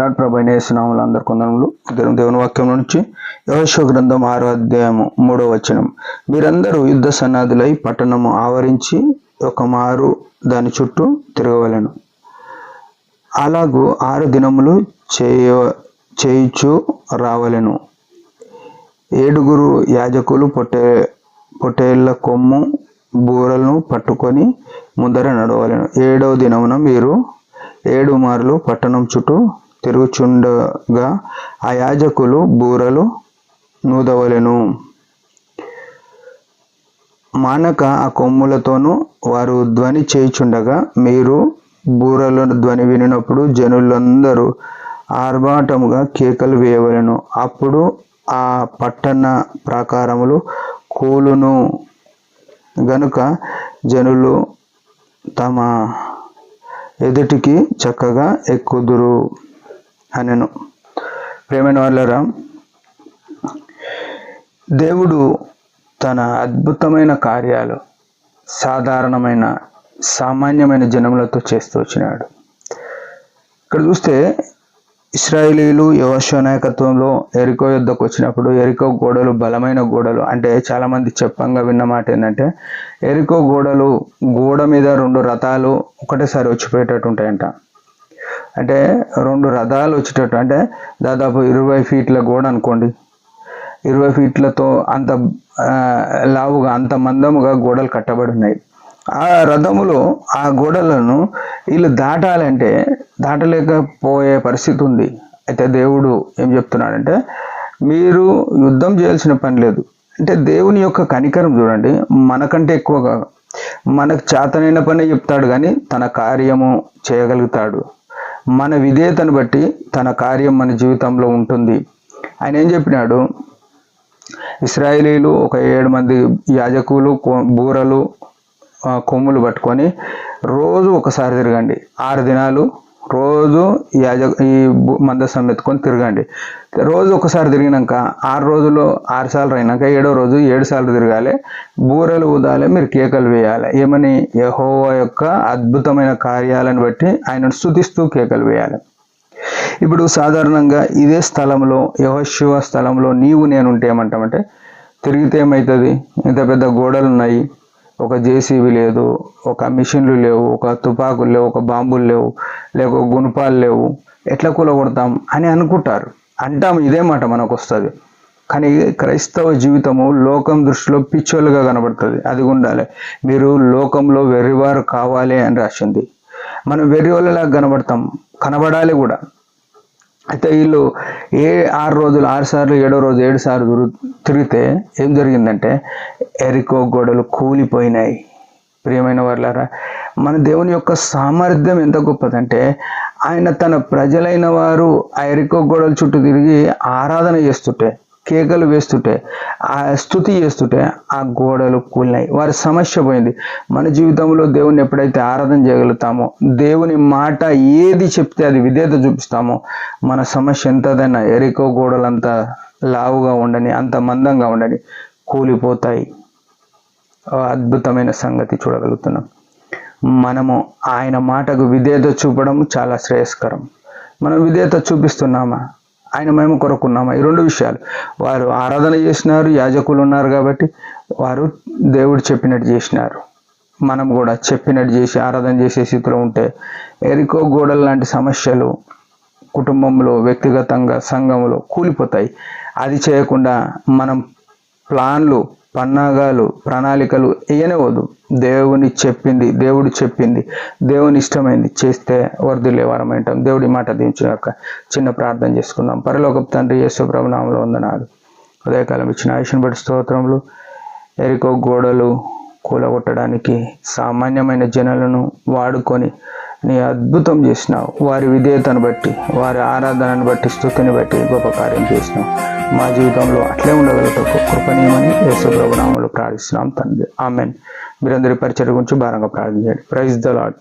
Praise ప్రభు అయిన యేసు నామములో అందరి కొందనములు. దేవుని వాక్యం నుంచి యెహోషువ గ్రంథం 6వ అధ్యాయము 3వ వచనం. మీరందరూ యుద్ధ సన్నాదులై పట్టణము ఆవరించి ఒక మారు దాని చుట్టూ తిరగవలెను. అలాగూ 6 దినములు చేయుచు రావలెను. 7 యాజకులు పొట్టేళ్ల కొమ్ము బూరలను పట్టుకొని ముందర నడవలెను. 7వ దినమున మీరు 7 మార్లు పట్టణం చుట్టూ తిరుగుచుండగా ఆ యాజకులు బూరలు నూదవలెను. మానక ఆ కొమ్ములతోనూ వారు ధ్వని చేయుచుండగా మీరు బూరల ధ్వని వినినప్పుడు జనులందరూ ఆర్భాటముగా కేకలు వేయవలెను. అప్పుడు ఆ పట్టణ ప్రాకారములు కూలును గనుక జనులు తమ ఎదుటికి చక్కగా ఎక్కుదురు అనెను. ప్రియమైన వాళ్ళరా, దేవుడు తన అద్భుతమైన కార్యాలు సామాన్యమైన జనములతో చేస్తూ వచ్చినాడు. ఇక్కడ చూస్తే ఇశ్రాయేలీలు యెహోషువ నాయకత్వంలో యెరికో యుద్ధకు వచ్చినప్పుడు యెరికో గోడలు బలమైన గోడలు. అంటే చాలా మంది చెప్పంగా విన్న మాట ఏంటంటే యెరికో గోడ మీద 2 రథాలు ఒకటేసారి వచ్చిపోయేటట్టు ఉంటాయంట. అంటే 2 రథాలు వచ్చేటట్టు, అంటే దాదాపు 20 ఫీట్ల గోడ అనుకోండి. 20 ఫీట్లతో అంత లావుగా అంత మందముగా గోడలు కట్టబడి ఉన్నాయి. ఆ రథములో ఆ గోడలను వీళ్ళు దాటాలంటే దాటలేకపోయే పరిస్థితి ఉంది. అయితే దేవుడు ఏం చెప్తున్నాడంటే మీరు యుద్ధం చేయాల్సిన పని లేదు. అంటే దేవుని యొక్క కనికరం చూడండి, మనకంటే ఎక్కువగా మనకు చేతనైన పని చెప్తాడు కానీ తన కార్యము చేయగలుగుతాడు. మన విధేయతను బట్టి తన కార్యం మన జీవితంలో ఉంటుంది. ఆయన ఏం చెప్పినాడు, ఇశ్రాయేలీలు ఒక 7 మంది యాజకులు బూరలు కొమ్ములు పట్టుకొని రోజు ఒకసారి తిరగండి. 6 దినాలు రోజు ఈ మందసం ఎత్తుకొని తిరగండి. రోజు ఒకసారి తిరిగినాక 6 రోజులు 6 సార్లు అయినాక 7వ రోజు 7 సార్లు తిరగాలి. బూరలు ఊదాలి, మీరు కేకలు వేయాలి. ఏమని? యెహోవా యొక్క అద్భుతమైన కార్యాలను బట్టి ఆయనను స్తుతిస్తూ కేకలు వేయాలి. ఇప్పుడు సాధారణంగా ఇదే స్థలంలో యెహోషువ స్థలంలో నీవు నేను ఉంటే ఏమంటామంటే తిరిగితే ఏమవుతుంది? ఇంత పెద్ద గోడలు ఉన్నాయి, ఒక జేసీబీ లేదు, ఒక మిషన్లు లేవు, ఒక తుపాకులు లేవు, ఒక బాంబులు లేవు, లేక గుణపాలు లేవు, ఎట్లా కూలగొడతాం అని అనుకుంటారు. అంటాము, ఇదే మాట మనకు వస్తుంది. కానీ క్రైస్తవ జీవితము లోకం దృష్టిలో పిచ్చోలుగా కనబడుతుంది. అది ఉండాలి. మీరు లోకంలో వెర్రివారు కావాలి అని రాసింది. మనం వెర్రివాళ్ళలా కనబడాలి కూడా. అయితే వీళ్ళు 6 రోజులు 6 సార్లు 7వ రోజు 7 సార్లు తిరిగితే ఏం జరిగిందంటే యెరికో గోడలు కూలిపోయినాయి. ప్రియమైన వాళ్ళారా, మన దేవుని యొక్క సామర్థ్యం ఎంత గొప్పదంటే ఆయన తన ప్రజలైన వారు ఆ యెరికో గోడల చుట్టూ తిరిగి ఆరాధన చేస్తుంటే, కేకలు వేస్తుంటే, ఆ స్తుతి చేస్తుంటే ఆ గోడలు కూలినాయి. వారి సమస్య పోయింది. మన జీవితంలో దేవుని ఎప్పుడైతే ఆరాధన చేయగలుగుతామో, దేవుని మాట ఏది చెప్తే అది విధేయత చూపిస్తామో, మన సమస్య ఎంతదైనా యెరికో గోడలు అంత లావుగా ఉండని, అంత మందంగా ఉండని కూలిపోతాయి. అద్భుతమైన సంగతి చూడగలుగుతున్నాం. మనము ఆయన మాటకు విధేయత చూపడం చాలా శ్రేయస్కరం. మనం విధేయత చూపిస్తున్నామా? ఆయన మేము కొరకున్నామా? ఈ 2 విషయాలు. వారు ఆరాధన చేసినారు, యాజకులు ఉన్నారు కాబట్టి వారు దేవుడు చెప్పినట్టు చేసినారు. మనం కూడా చెప్పినట్టు చేసి ఆరాధన చేసే స్థితిలో ఉంటే యెరికో గోడలు లాంటి సమస్యలు కుటుంబంలో, వ్యక్తిగతంగా, సంఘంలో కూలిపోతాయి. అది చేయకుండా మనం ప్లాన్లు, పన్నాగాలు, ప్రణాళికలు వేయనివ్వదు. దేవుడు చెప్పింది, దేవుని ఇష్టమైంది చేస్తే వర్ధిల్లే వారం అంటాం. దేవుడి మాట దీవించుగాక. చిన్న ప్రార్థన చేసుకుందాం. పరలోకపు తండ్రి, యేసు ప్రభు నామములో వందనాలు. ఉదయకాలం ఇచ్చిన ఆయుష్ను బట్టి స్తోత్రములు. యెరికో గోడలు కూలగొట్టడానికి సామాన్యమైన జనులను వాడుకొని నీ అద్భుతం చేసినావు. వారి విధేయతను బట్టి, వారి ఆరాధనను బట్టి, స్తుతిని బట్టి గొప్ప కార్యం చేసినావు. మా జీవితంలో అట్లే ఉండగలుగుతాం. కృపణీయమని యేసు ప్రభు నామములో ప్రార్థిస్తున్నాం తండ్రి. ఆమెన్. మీరందరి పరిచర్య గురించి భారంగా ప్రార్థన చేయండి. Praise the lord.